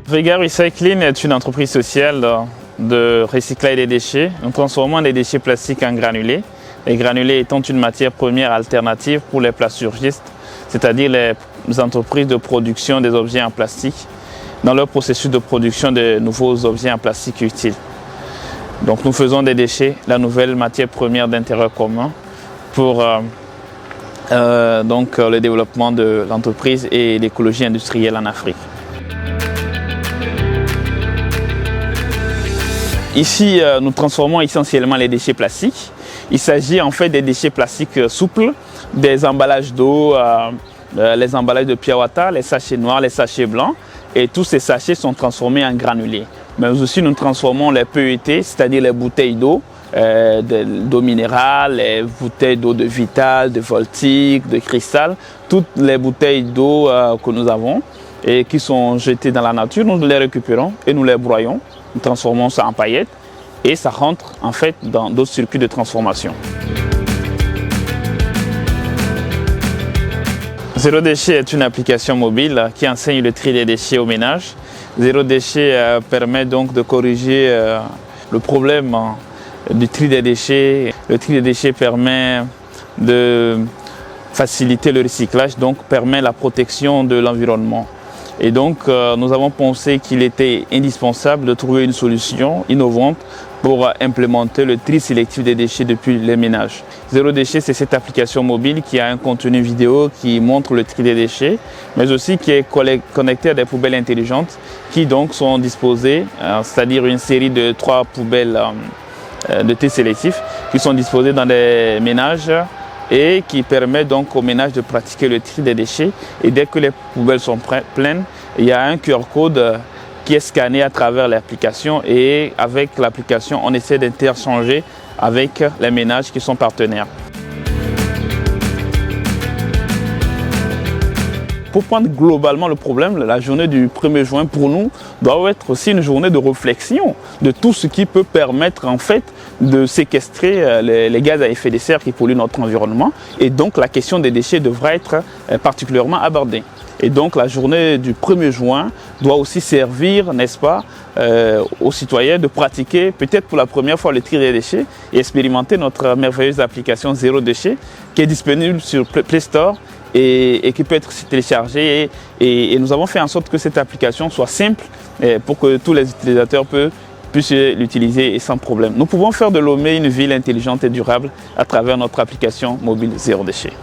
Vega Recycling est une entreprise sociale de recyclage des déchets. Nous transformons les déchets plastiques en granulés. Les granulés étant une matière première alternative pour les plasturgistes, c'est-à-dire les entreprises de production des objets en plastique, dans leur processus de production de nouveaux objets en plastique utiles. Donc nous faisons des déchets la nouvelle matière première d'intérêt commun pour le développement de l'entreprise et l'écologie industrielle en Afrique. Ici, nous transformons essentiellement les déchets plastiques. Il s'agit en fait des déchets plastiques souples, des emballages d'eau, les emballages de Pure Water, les sachets noirs, les sachets blancs. Et tous ces sachets sont transformés en granulés. Mais aussi, nous transformons les PET, c'est-à-dire les bouteilles d'eau, d'eau minérale, les bouteilles d'eau de Vital, de Voltic, de Cristal, toutes les bouteilles d'eau que nous avons et qui sont jetées dans la nature, nous les récupérons et nous les broyons. Nous transformons ça en paillettes et ça rentre en fait dans d'autres circuits de transformation. Zéro déchet est une application mobile qui enseigne le tri des déchets au ménage. Zéro déchet permet donc de corriger le problème du tri des déchets. Le tri des déchets permet de faciliter le recyclage, donc permet la protection de l'environnement. Et donc nous avons pensé qu'il était indispensable de trouver une solution innovante pour implémenter le tri sélectif des déchets depuis les ménages. Zéro déchet, c'est cette application mobile qui a un contenu vidéo qui montre le tri des déchets, mais aussi qui est connecté à des poubelles intelligentes qui donc sont disposées, c'est-à-dire une série de 3 poubelles de tri sélectif qui sont disposées dans des ménages et qui permet donc aux ménages de pratiquer le tri des déchets. Et dès que les poubelles sont pleines, il y a un QR code qui est scanné à travers l'application et avec l'application, on essaie d'interchanger avec les ménages qui sont partenaires. Pour prendre globalement le problème, la journée du 1er juin pour nous doit être aussi une journée de réflexion de tout ce qui peut permettre en fait de séquestrer les gaz à effet de serre qui polluent notre environnement. Et donc la question des déchets devra être particulièrement abordée. Et donc la journée du 1er juin doit aussi servir, n'est-ce pas, aux citoyens de pratiquer peut-être pour la première fois le tri des déchets et expérimenter notre merveilleuse application Zéro Déchet qui est disponible sur Play Store et qui peut être téléchargée. Et nous avons fait en sorte que cette application soit simple pour que tous les utilisateurs puissent l'utiliser et sans problème. Nous pouvons faire de Lomé une ville intelligente et durable à travers notre application mobile Zéro Déchet.